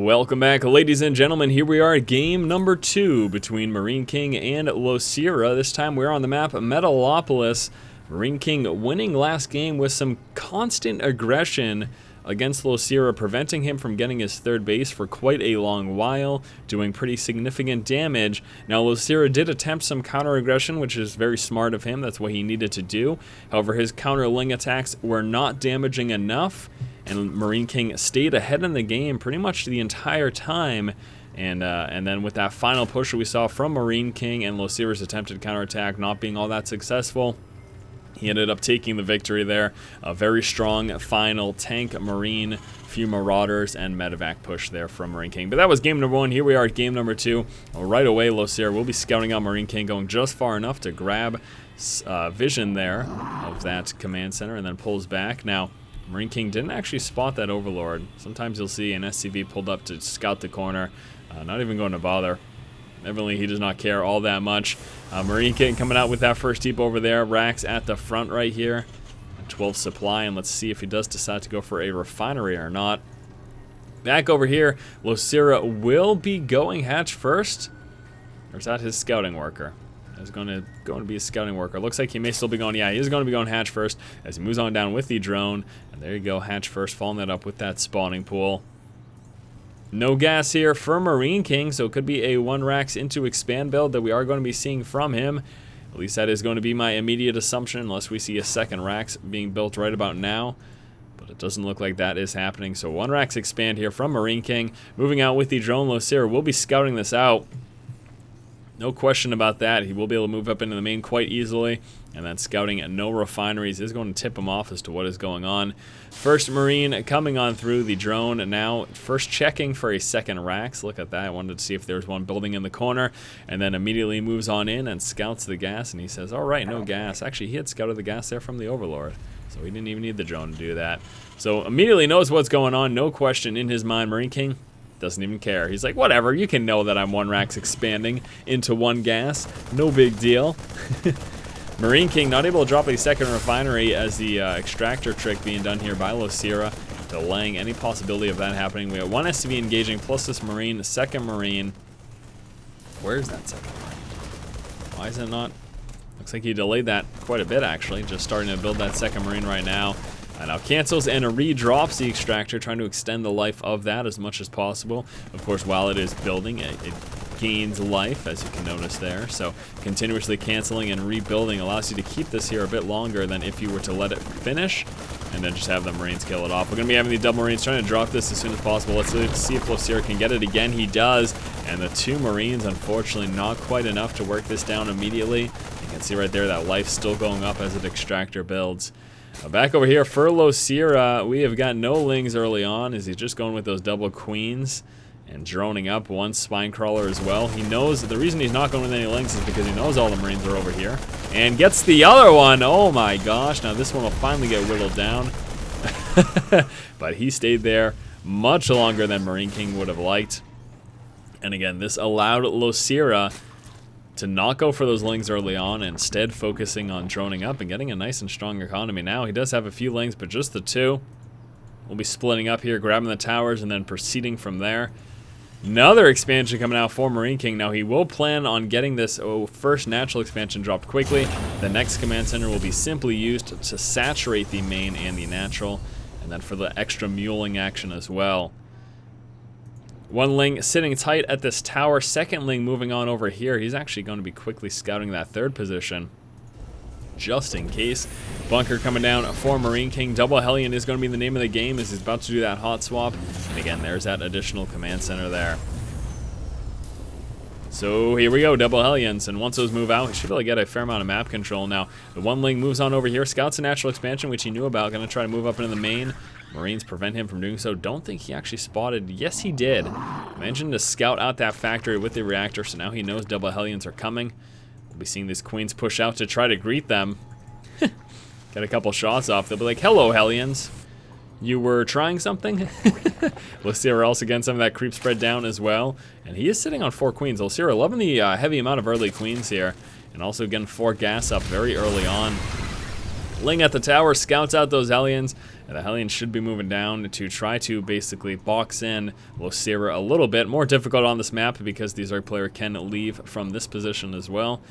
Welcome back, ladies and gentlemen. Here we are at game number 2 between Marine King and Losira. This time we're on the map Metalopolis. Marine King winning last game with some constant aggression against Losira, preventing him from getting his third base for quite a long while, doing pretty significant damage. Now, Losira did attempt some counter-aggression, which is very smart of him. That's what he needed to do. However, his counter-ling attacks were not damaging enough, and Marine King stayed ahead in the game pretty much the entire time. And then with that final push we saw from Marine King and Losira's attempted counterattack not being all that successful, he ended up taking the victory there. A very strong final tank, Marine, few Marauders, and Medevac push there from Marine King. But that was game number 1. Here we are at game number 2. Right away, Losira will be scouting out Marine King, going just far enough to grab vision there of that command center, and then pulls back. Now, Marine King didn't actually spot that Overlord. Sometimes you'll see an SCV pulled up to scout the corner, not even going to bother. Evidently, he does not care all that much. Marine King coming out with that first deep over there. Rax at the front right here. 12 supply, and let's see if he does decide to go for a refinery or not. Back over here, Losira will be going hatch first. Or is that his scouting worker? Is going to be a scouting worker. Looks like he may still be going. Yeah, he is going to be going hatch first as he moves on down with the drone. And there you go, hatch first, following that up with that spawning pool. No gas here for Marine King, so it could be a 1 Rax into expand build that we are going to be seeing from him. At least that is going to be my immediate assumption, unless we see a second Rax being built right about now. But it doesn't look like that is happening. So 1 Rax expand here from Marine King. Moving out with the drone, Losira will be scouting this out. No question about that. He will be able to move up into the main quite easily. And then scouting at no refineries is going to tip him off as to what is going on. First Marine coming on through the drone. And now first checking for a second Rax. Look at that. I wanted to see if there's one building in the corner. And then immediately moves on in and scouts the gas. And he says, all right, no gas. Actually, he had scouted the gas there from the Overlord. So he didn't even need the drone to do that. So immediately knows what's going on. No question in his mind. Marine King doesn't even care. He's like, whatever, you can know that I'm 1 Rax expanding into 1 gas. No big deal. Marine King not able to drop a second refinery as the extractor trick being done here by Losira, delaying any possibility of that happening. We have 1 SCV engaging plus this Marine, the second Marine. Where's that second Marine? Why is it not? Looks like he delayed that quite a bit, actually. Just starting to build that second Marine right now. Now cancels and redrops the extractor, trying to extend the life of that as much as possible. Of course, while it is building, it gains life, as you can notice there. So continuously canceling and rebuilding allows you to keep this here a bit longer than if you were to let it finish and then just have the Marines kill it off. We're going to be having the double Marines trying to drop this as soon as possible. Let's see if Losira can get it again. He does. And the 2 Marines, unfortunately, not quite enough to work this down immediately. You can see right there that life still going up as the extractor builds. Back over here for Losira, we have got no lings early on as he's just going with those double queens and droning up 1 spine crawler as well. He knows the reason he's not going with any lings is because he knows all the Marines are over here and gets the other one. Oh my gosh, now this one will finally get whittled down. But he stayed there much longer than Marine King would have liked. And again, this allowed Losira to not go for those lings early on, instead focusing on droning up and getting a nice and strong economy. Now he does have a few lings, but just the 2. We'll be splitting up here, grabbing the towers, and then proceeding from there. Another expansion coming out for Marine King. Now he will plan on getting this first natural expansion dropped quickly. The next command center will be simply used to saturate the main and the natural, and then for the extra muling action as well. 1 ling sitting tight at this tower. Second ling moving on over here. He's actually going to be quickly scouting that 3rd position, just in case. Bunker coming down for Marine King. Double Hellion is going to be the name of the game as he's about to do that hot swap. And again, there's that additional command center there. So here we go, double Hellions, and once those move out, he should be able to get a fair amount of map control. Now, the 1 ling moves on over here, scouts a natural expansion, which he knew about, going to try to move up into the main. Marines prevent him from doing so. Don't think he actually spotted. Yes, he did. Mentioned to scout out that factory with the reactor, so now he knows double Hellions are coming. We'll be seeing these queens push out to try to greet them. Get a couple shots off. They'll be like, hello, Hellions. You were trying something? Losira also getting some of that creep spread down as well. And he is sitting on 4 queens. Losira loving the heavy amount of early queens here. And also getting 4 gas up very early on. Ling at the tower scouts out those Hellions, and the Hellions should be moving down to try to basically box in Losira a little bit. More difficult on this map because the Zerg player can leave from this position as well.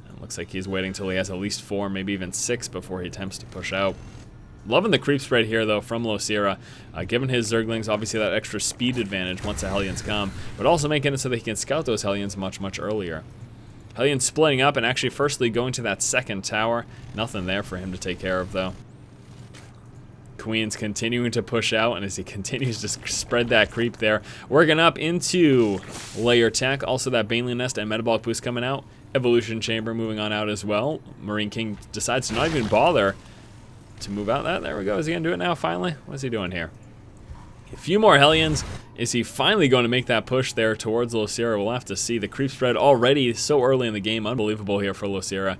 And looks like he's waiting till he has at least 4, maybe even 6 before he attempts to push out. Loving the creep spread here, though, from Losira, giving his Zerglings obviously that extra speed advantage once the Hellions come, but also making it so that he can scout those Hellions much, much earlier. Hellions splitting up and actually firstly going to that second tower. Nothing there for him to take care of, though. Queen's continuing to push out, and as he continues to spread that creep there, working up into layer tech. Also that Baneling Nest and Metabolic Boost coming out. Evolution Chamber moving on out as well. Marine King decides to not even bother to move out. There we go. Is he going to do it now, finally? What is he doing here? A few more Hellions. Is he finally going to make that push there towards Losira? We'll have to see. The creep spread already so early in the game. Unbelievable here for Losira.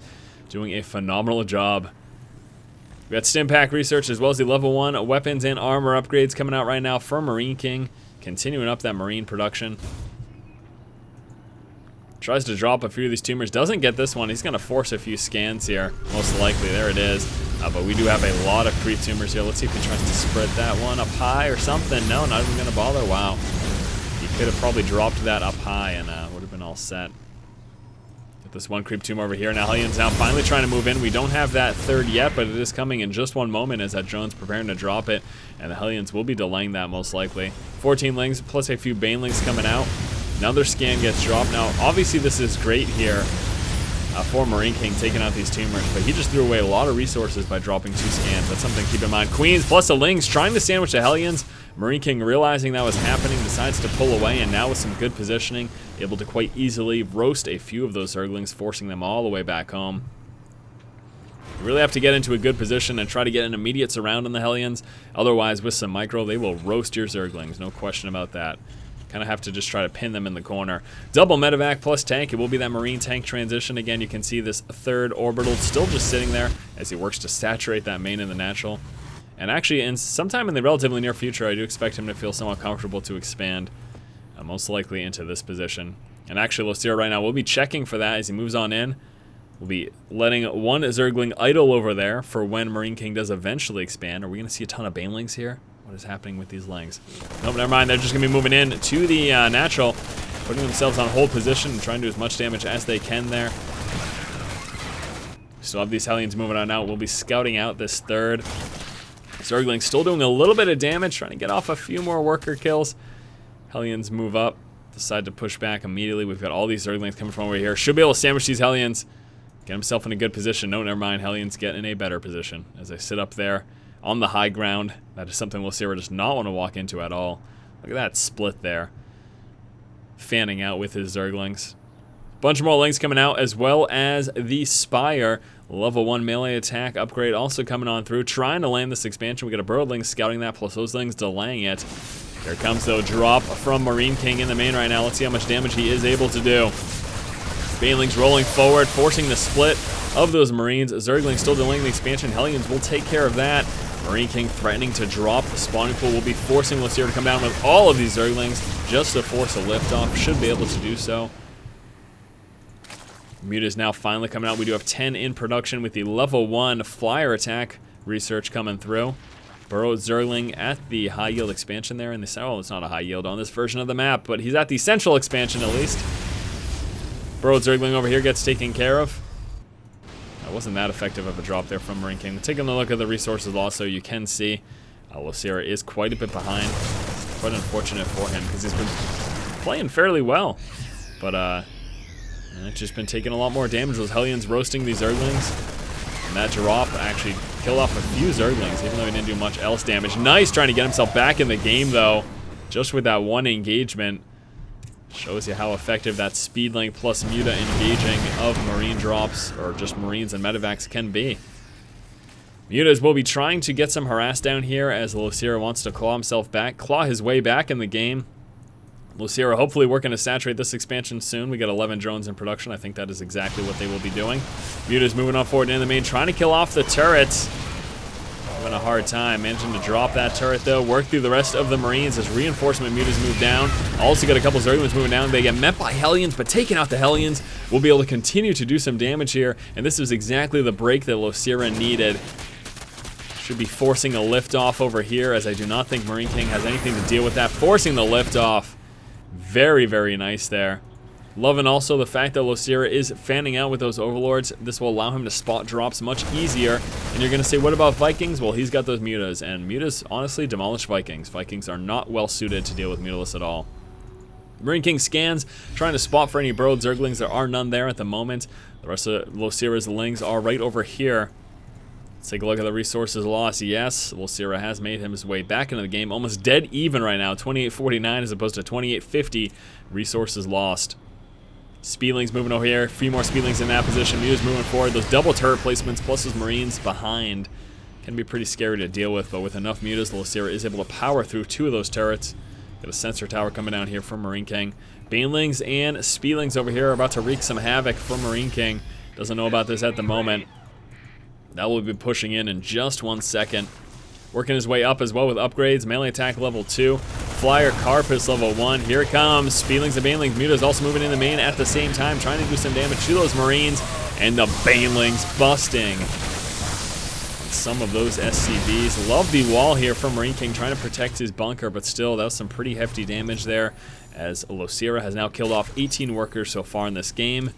Doing a phenomenal job. We got Stimpack research as well as the level 1 weapons and armor upgrades coming out right now for Marine King. Continuing up that Marine production. Tries to drop a few of these tumors. Doesn't get this one. He's going to force a few scans here. Most likely. There it is. But we do have a lot of creep tumors here. Let's see if he tries to spread that one up high or something. No, not even going to bother. Wow. He could have probably dropped that up high and would have been all set. Get this one creep tumor over here. Now Hellions now finally trying to move in. We don't have that third yet, but it is coming in just one moment as that drone's preparing to drop it. And the Hellions will be delaying that most likely. 14 Lings plus a few Banelings coming out. Another scan gets dropped. Now, obviously this is great here for Marine King taking out these tumors, but he just threw away a lot of resources by dropping 2 scans. That's something to keep in mind. Queens plus the Lings trying to sandwich the Hellions. Marine King realizing that was happening, decides to pull away, and now with some good positioning, able to quite easily roast a few of those Zerglings, forcing them all the way back home. You really have to get into a good position and try to get an immediate surround on the Hellions. Otherwise, with some micro, they will roast your Zerglings. No question about that. Kind of have to just try to pin them in the corner. Double medevac plus tank. It will be that Marine tank transition. Again, you can see this third orbital still just sitting there as he works to saturate that main in the natural. And actually, sometime in the relatively near future, I do expect him to feel somewhat comfortable to expand, most likely into this position. And actually, Losira right now will be checking for that as he moves on in. We'll be letting one Zergling idle over there for when Marine King does eventually expand. Are we going to see a ton of Banelings here? What is happening with these Lings? Nope, never mind. They're just going to be moving in to the natural, putting themselves on hold position and trying to do as much damage as they can there. Still have these Hellions moving on out. We'll be scouting out this third. Zergling still doing a little bit of damage, trying to get off a few more worker kills. Hellions move up, decide to push back immediately. We've got all these Zerglings coming from over here. Should be able to sandwich these Hellions. Get himself in a good position. No, never mind. Hellions get in a better position as they sit up there on the high ground. That is something Losira does not want to walk into at all. Look at that split there. Fanning out with his Zerglings. Bunch more Lings coming out, as well as the Spire. Level 1 melee attack upgrade also coming on through. Trying to land this expansion. We got a Burrowed Ling scouting that, plus those Lings delaying it. Here comes, though, drop from Marine King in the main right now. Let's see how much damage he is able to do. Banelings rolling forward, forcing the split of those Marines. Zerglings still delaying the expansion. Hellions will take care of that. Marine King threatening to drop. The spawning pool will be forcing Losira to come down with all of these Zerglings just to force a liftoff. Should be able to do so. Muta is now finally coming out. We do have 10 in production with the level 1 flyer attack research coming through. Burrowed Zergling at the high yield expansion there in the oh, it's not a high yield on this version of the map, but he's at the central expansion at least. Burrowed Zergling over here gets taken care of. That wasn't that effective of a drop there from Marine King. Taking a look at the resources also, you can see Losira is quite a bit behind. It's quite unfortunate for him because he's been playing fairly well, but it's just been taking a lot more damage. Those Hellions roasting these Zerglings. And that drop actually killed off a few Zerglings, even though he didn't do much else damage. Nice trying to get himself back in the game, though. Just with that one engagement. Shows you how effective that speed link plus Muta engaging of Marine drops, or just Marines and medevacs, can be. Mutas will be trying to get some harass down here as Losira wants to claw himself back, claw his way back in the game. Losira hopefully working to saturate this expansion soon. We got 11 drones in production. I think that is exactly what they will be doing. Muta's moving on forward in the main, trying to kill off the turrets. Having a hard time managing to drop that turret, though. Work through the rest of the Marines as reinforcement Mutas move down. Also got a couple Zerglings moving down. They get met by Hellions, but taking out the Hellions will be able to continue to do some damage here. And this is exactly the break that Losira needed Should be forcing a liftoff over here, as I do not think Marine King has anything to deal with that. Forcing the liftoff. Very, very nice there. Loving also the fact that Losira is fanning out with those Overlords. This will allow him to spot drops much easier. And you're going to say, what about Vikings? Well, he's got those Mutas, and Mutas honestly demolish Vikings. Vikings are not well suited to deal with Mutalist at all. Marine King scans, trying to spot for any burrowed Zerglings. There are none there at the moment. The rest of Losira's Lings are right over here. Let's take a look at the resources lost. Yes, Losira has made his way back into the game. Almost dead even right now. 2849 as opposed to 2850 resources lost. Spielings moving over here. A few more Spielings in that position. Muta's moving forward. Those double turret placements plus his Marines behind can be pretty scary to deal with, but with enough Mutas, Losira is able to power through 2 of those turrets. Got a sensor tower coming down here from Marine King. Banelings and Spielings over here are about to wreak some havoc for Marine King. Doesn't know about this at the moment. That will be pushing in just 1 second. Working his way up as well with upgrades. Melee attack level 2. Flyer Carapace level 1. Here it comes. Spielings and Banelings. Muta's also moving in the main at the same time, trying to do some damage to those Marines. And the Banelings busting some of those SCVs. Love the wall here from Marine King, trying to protect his bunker, but still, that was some pretty hefty damage there, as Losira has now killed off 18 workers so far in this game.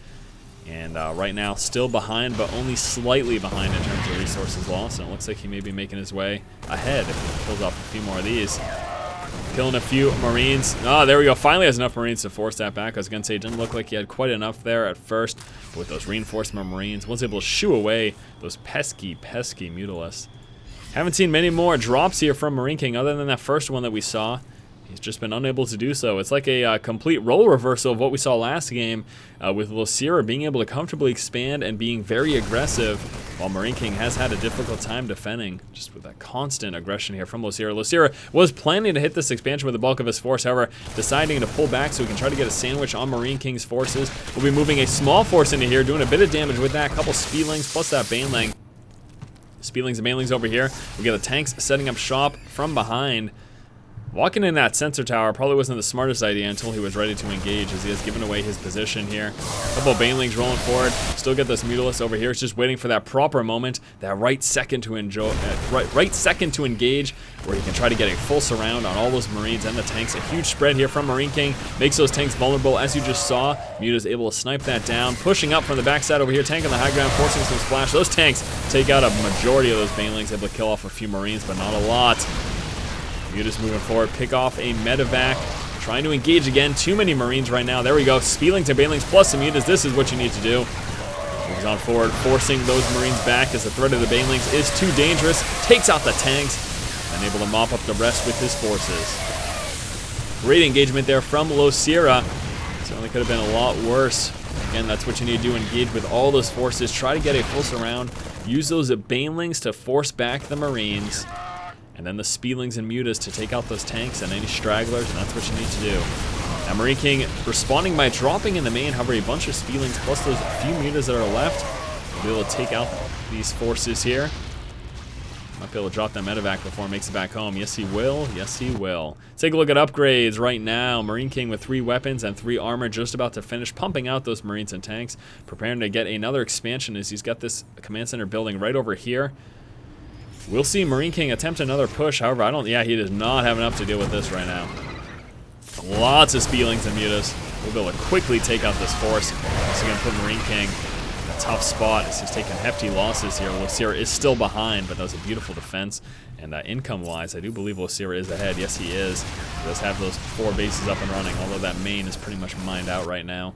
And right now, still behind, but only slightly behind in terms of resources lost. And it looks like he may be making his way ahead if he kills off a few more of these. Killing a few Marines. Oh, there we go. Finally has enough Marines to force that back. I was going to say, it didn't look like he had quite enough there at first. But with those reinforcement Marines, was able to shoo away those pesky, pesky Mutalisks. Haven't seen many more drops here from Marine King other than that first one that we saw. He's just been unable to do so. It's like a complete role reversal of what we saw last game with Losira being able to comfortably expand and being very aggressive, while Marine King has had a difficult time defending, just with that constant aggression here from Losira. Losira was planning to hit this expansion with the bulk of his force, however, deciding to pull back so he can try to get a sandwich on Marine King's forces. We'll be moving a small force into here, doing a bit of damage with that, a couple Spielings plus that Baneling. Spielings and Banelings over here. We got the tanks setting up shop from behind. Walking in that sensor tower probably wasn't the smartest idea until he was ready to engage, as he has given away his position here. A couple of Banelings rolling forward. Still get this Mutalist over here. It's just waiting for that proper moment, that right second to engage, where he can try to get a full surround on all those Marines and the tanks. A huge spread here from Marine King makes those tanks vulnerable, as you just saw. Muta's able to snipe that down, pushing up from the backside over here, tank on the high ground, forcing some splash. Those tanks take out a majority of those Banelings, able to kill off a few Marines, but not a lot. Muta's moving forward, pick off a medevac, trying to engage again. Too many Marines right now. There we go. Spielings and Banelings plus the Mutas. This is what you need to do. Moves on forward, forcing those Marines back as the threat of the Banelings is too dangerous. Takes out the tanks, and able to mop up the rest with his forces. Great engagement there from Losira. Certainly could have been a lot worse. Again, that's what you need to do. Engage with all those forces. Try to get a full surround. Use those Banelings to force back the Marines. And then the Spielings and Mutas to take out those tanks and any stragglers, and that's what you need to do. Now Marine King responding by dropping in the main, however, a bunch of Spielings plus those few Mutas that are left will be able to take out these forces here. Might be able to drop that medevac before he makes it back home. Yes, he will. Yes, he will. Take a look at upgrades right now. Marine King with 3 weapons and 3 armor, just about to finish pumping out those Marines and tanks, preparing to get another expansion as he's got this command center building right over here. We'll see Marine King attempt another push. However, he does not have enough to deal with this right now. Lots of Spielings and Mutas. We'll be able to quickly take out this force. So going to put Marine King in a tough spot as he's taking hefty losses here. Losira is still behind, but that was a beautiful defense. And income-wise, I do believe Losira is ahead. Yes, he is. He does have those 4 bases up and running, although that main is pretty much mined out right now.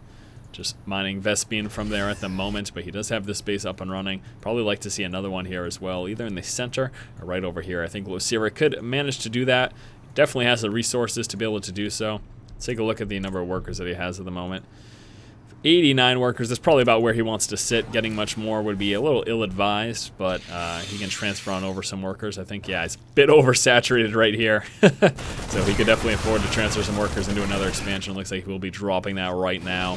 Just mining Vespene from there at the moment, but he does have this base up and running. Probably like to see another one here as well, either in the center or right over here. I think Losira could manage to do that. Definitely has the resources to be able to do so. Let's take a look at the number of workers that he has at the moment. 89 workers, that's probably about where he wants to sit. Getting much more would be a little ill-advised, but he can transfer on over some workers. I think, yeah, it's a bit oversaturated right here. So he could definitely afford to transfer some workers into another expansion. Looks like he will be dropping that right now.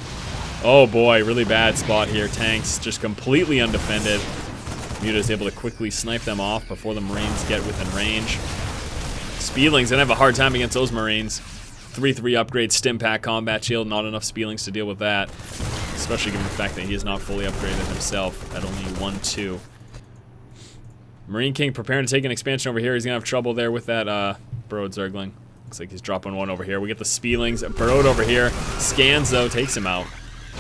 Oh boy, really bad spot here. Tanks just completely undefended. Muta is able to quickly snipe them off before the Marines get within range. Spielings gonna have a hard time against those Marines. 3/3 upgrade, stim pack, combat shield, not enough Spielings to deal with that. Especially given the fact that he is not fully upgraded himself at only 1/2. Marine King preparing to take an expansion over here. He's going to have trouble there with that Burrowed Zergling. Looks like he's dropping one over here. We get the Spielings. Burrowed over here. Scans, though, takes him out.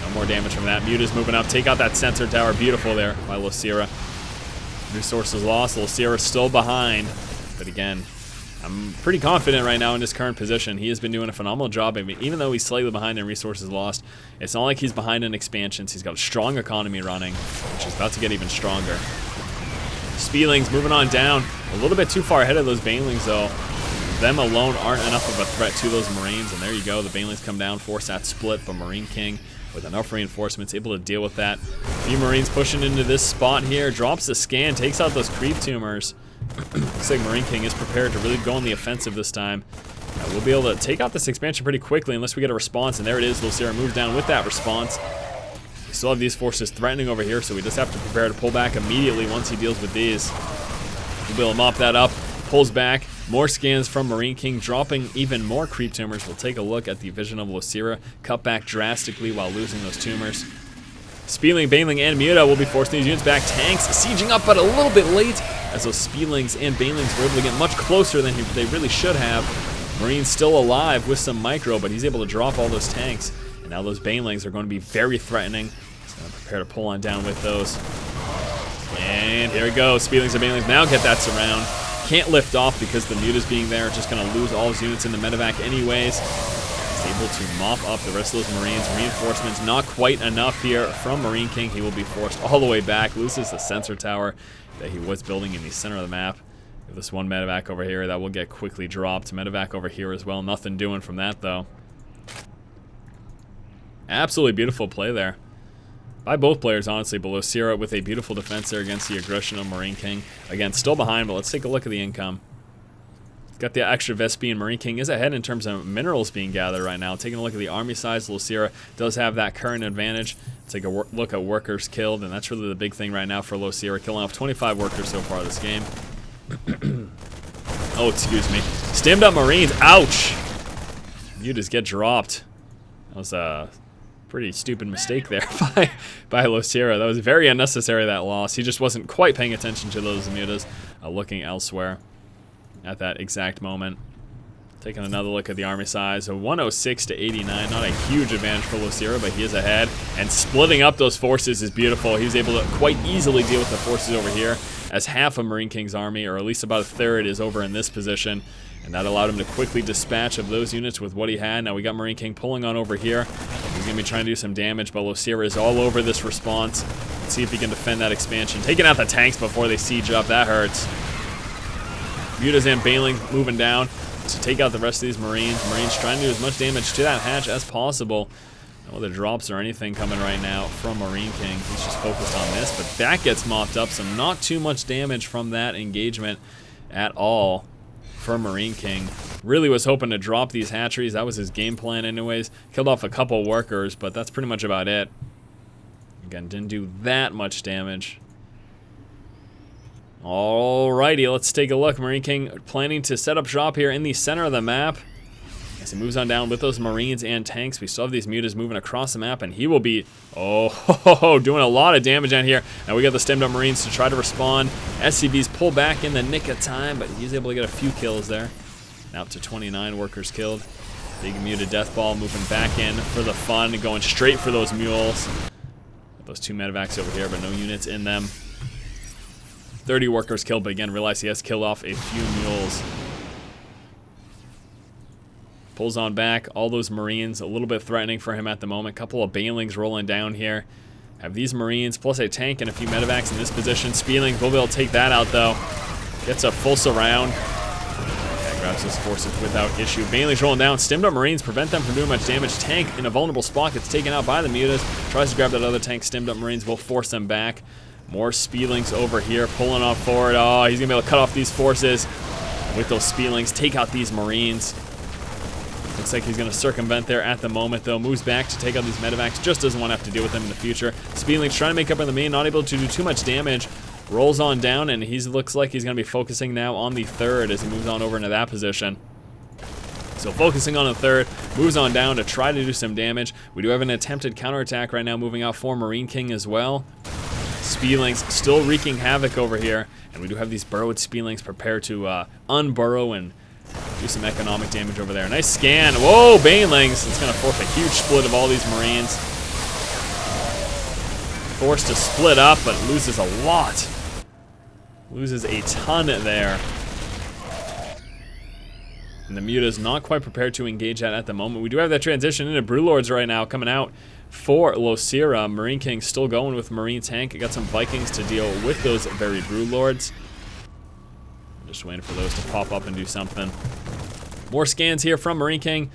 No more damage from that. Muta's moving up. Take out that sensor tower. Beautiful there by Losira. Resources lost. Losira still behind. But again, I'm pretty confident right now in his current position. He has been doing a phenomenal job. I mean, even though he's slightly behind in resources lost, it's not like he's behind in expansions. He's got a strong economy running, which is about to get even stronger. Spielings moving on down. A little bit too far ahead of those Banelings, though. Them alone aren't enough of a threat to those Marines, and there you go. The Banelings come down, force that split, but Marine King, with enough reinforcements, able to deal with that. A few Marines pushing into this spot here. Drops the scan, takes out those creep tumors. Looks like Marine King is prepared to really go on the offensive this time. We'll be able to take out this expansion pretty quickly unless we get a response, and there it is. Losira moves down with that response. We still have these forces threatening over here, so we just have to prepare to pull back immediately once he deals with these. We'll be able to mop that up, pulls back. More scans from Marine King, dropping even more creep tumors. We'll take a look at the vision of Losira, cut back drastically while losing those tumors. Spieling, Baneling, and Muta will be forcing these units back. Tanks sieging up, but a little bit late, as those Spielings and Banelings were able to get much closer than they really should have. Marine's still alive with some micro, but he's able to drop all those tanks. And now those Banelings are going to be very threatening. He's going to prepare to pull on down with those. And here we go. Spielings and Banelings now get that surround. Can't lift off because the Muta's being there. Just going to lose all his units in the medevac anyways. He's able to mop up the rest of those Marines. Reinforcements not quite enough here from Marine King. He will be forced all the way back. Loses the sensor tower that he was building in the center of the map. We have this one medevac over here that will get quickly dropped. Medevac over here as well. Nothing doing from that though. Absolutely beautiful play there by both players, honestly, but Losira with a beautiful defense there against the aggression of Marine King. Again, still behind, but let's take a look at the income. Got the extra Vespian. Marine King is ahead in terms of minerals being gathered right now. Taking a look at the army size, Losira does have that current advantage. Take a look at workers killed, and that's really the big thing right now for Losira, killing off 25 workers so far this game. Oh, excuse me. Stemmed up Marines. Ouch! You just get dropped. That was a pretty stupid mistake there by Losira. That was very unnecessary, that loss. He just wasn't quite paying attention to those Mutas, looking elsewhere at that exact moment. Taking another look at the army size, a 106 to 89. Not a huge advantage for Losira, but he is ahead. And splitting up those forces is beautiful. He was able to quite easily deal with the forces over here, as half of Marine King's army, or at least about a third, is over in this position. And that allowed him to quickly dispatch of those units with what he had. Now we got Marine King pulling on over here. He's going to be trying to do some damage, but Losira is all over this response. Let's see if he can defend that expansion. Taking out the tanks before they siege up, that hurts. Mutas and Baneling moving down to take out the rest of these Marines. Marines trying to do as much damage to that hatch as possible. No other drops or anything coming right now from Marine King. He's just focused on this, but that gets mopped up, so not too much damage from that engagement at all for Marine King. Really was hoping to drop these hatcheries. That was his game plan anyways. Killed off a couple workers, but that's pretty much about it. Again, didn't do that much damage. Alrighty, let's take a look. Marine King planning to set up shop here in the center of the map. As he moves on down with those Marines and tanks, we still have these Mutas moving across the map, and he will be, doing a lot of damage down here. Now we got the stemmed up Marines to try to respond. SCVs pull back in the nick of time, but he's able to get a few kills there. Now up to 29 workers killed. Big Muta death ball moving back in for the fun, going straight for those mules. Got those two medevacs over here, but no units in them. 30 workers killed, but again, realize he has killed off a few mules. Pulls on back, all those Marines, a little bit threatening for him at the moment. Couple of Banelings rolling down here. Have these Marines, plus a tank and a few medevacs in this position. Spielings will be able to take that out, though. Gets a full surround. Yeah, grabs his forces without issue. Banelings rolling down. Stemmed up Marines prevent them from doing much damage. Tank in a vulnerable spot gets taken out by the Mutas. Tries to grab that other tank. Stemmed up Marines will force them back. More Spielings over here, pulling on forward. Oh, he's going to be able to cut off these forces with those Spielings. Take out these Marines. Looks like he's going to circumvent there at the moment, though. Moves back to take out these medevacs. Just doesn't want to have to deal with them in the future. Spielings trying to make up in the main, not able to do too much damage. Rolls on down, and he looks like he's going to be focusing now on the third as he moves on over into that position. So focusing on the third, moves on down to try to do some damage. We do have an attempted counterattack right now moving out for Marine King as well. Spielings still wreaking havoc over here. And we do have these burrowed Spielings prepared to unburrow and do some economic damage over there. Nice scan. Whoa, Banelings. It's going to force a huge split of all these Marines. Forced to split up, but loses a lot. Loses a ton there. And the Muta's not quite prepared to engage that at the moment. We do have that transition into Brewlords right now coming out for Losira. Marine King still going with Marine Tank. Got some Vikings to deal with those very Brewlords. Just waiting for those to pop up and do something. More scans here from Marine King.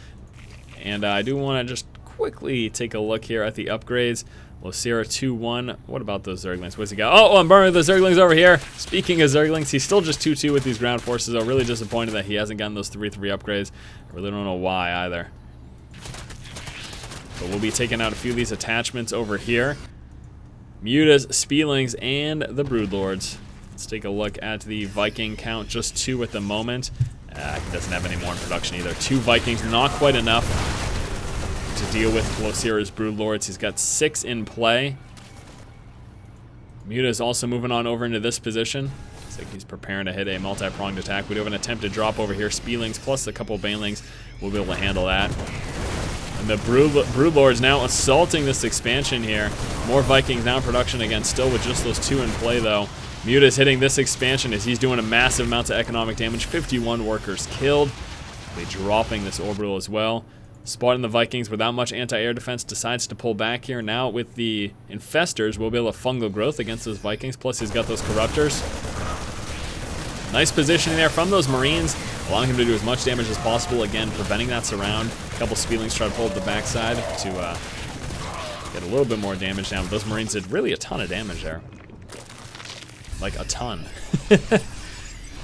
And I do want to just quickly take a look here at the upgrades. Losira 2-1. What about those Zerglings? What's he got? Oh, I'm burning the Zerglings over here. Speaking of Zerglings, he's still just 2-2 with these ground forces. I'm really disappointed that he hasn't gotten those 3-3 upgrades. I really don't know why either. But we'll be taking out a few of these attachments over here. Mutas, Spielings, and the Broodlords. Let's take a look at the Viking count. Just 2 at the moment. He doesn't have any more in production either. 2 Vikings, not quite enough to deal with Losira's Broodlords. He's got 6 in play. Muta is also moving on over into this position. Looks like he's preparing to hit a multi-pronged attack. We do have an attempted drop over here. Spielings plus a couple of Banelings will be able to handle that. And the Broodlords now assaulting this expansion here. More Vikings now in production again, still with just those 2 in play though. Muta's hitting this expansion as he's doing a massive amount of economic damage. 51 workers killed. They're dropping this orbital as well. Spotting the Vikings without much anti-air defense, decides to pull back here. Now with the Infestors, we'll be able to fungal growth against those Vikings. Plus he's got those Corruptors. Nice positioning there from those Marines, allowing him to do as much damage as possible. Again, preventing that surround. A couple Spielings try to pull up the backside to get a little bit more damage down. But those Marines did really a ton of damage there. Like a ton.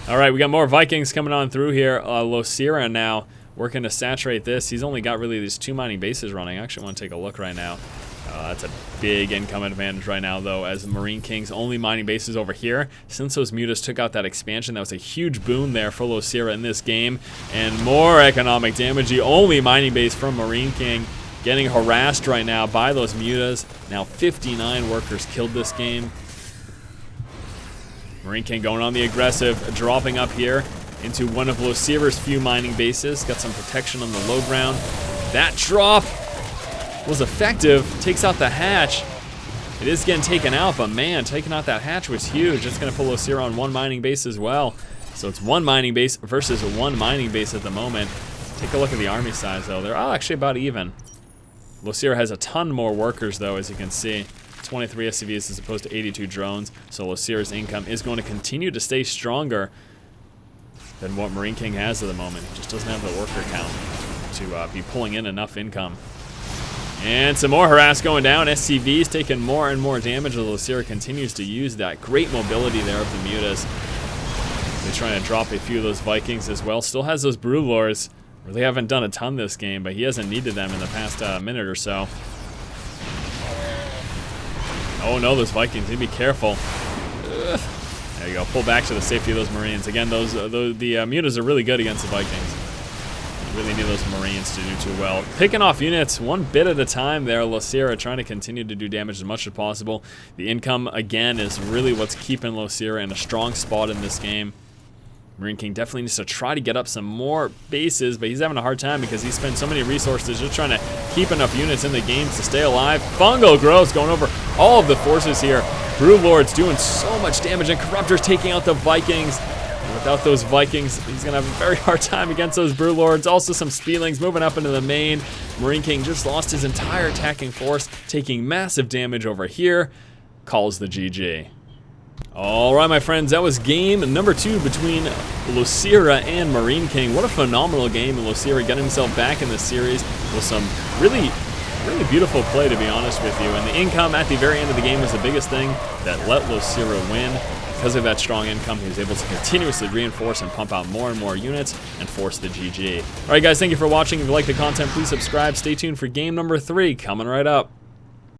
All right, we got more Vikings coming on through here. Losira now working to saturate this. He's only got really these 2 mining bases running. I actually want to take a look right now. That's a big income advantage right now, though, as the Marine King's only mining bases over here. Since those Mutas took out that expansion, that was a huge boon there for Losira in this game. And more economic damage. The only mining base from Marine King getting harassed right now by those Mutas. Now 59 workers killed this game. Marine King going on the aggressive, dropping up here into one of Losira's few mining bases. Got some protection on the low ground. That drop was effective. Takes out the hatch. It is getting taken out, but man, taking out that hatch was huge. It's going to put Losira on 1 mining base as well. So it's 1 mining base versus 1 mining base at the moment. Take a look at the army size, though. They're all actually about even. Losira has a ton more workers, though, as you can see. 23 SCVs as opposed to 82 drones. So Losira's income is going to continue to stay stronger than what Marine King has at the moment. He just doesn't have the worker count to be pulling in enough income. And some more harass going down. SCV's taking more and more damage as Losira continues to use that great mobility there of the Mutas. They're trying to drop a few of those Vikings as well. Still has those Broodlords. Really haven't done a ton this game, but he hasn't needed them in the past minute or so. Oh no, those Vikings, need to be careful. Ugh. There you go, pull back to the safety of those Marines. Again, the Mutas are really good against the Vikings. You really need those Marines to do too well. Picking off units 1 bit at a time there. Losira trying to continue to do damage as much as possible. The income, again, is really what's keeping Losira in a strong spot in this game. Marine King definitely needs to try to get up some more bases, but he's having a hard time because he spent so many resources just trying to keep enough units in the game to stay alive. Fungal growth going over all of the forces here. Broodlords doing so much damage, and Corruptors taking out the Vikings. And without those Vikings, he's going to have a very hard time against those Broodlords. Also some Spielings moving up into the main. Marine King just lost his entire attacking force, taking massive damage over here. Calls the GG. Alright, my friends, that was game number 2 between Losira and Marine King. What a phenomenal game, and Losira getting himself back in the series with some really beautiful play, to be honest with you. And the income at the very end of the game was the biggest thing that let Losira win. Because of that strong income, he was able to continuously reinforce and pump out more and more units and force the GG. Alright guys, thank you for watching. If you like the content, please subscribe. Stay tuned for game number 3 coming right up.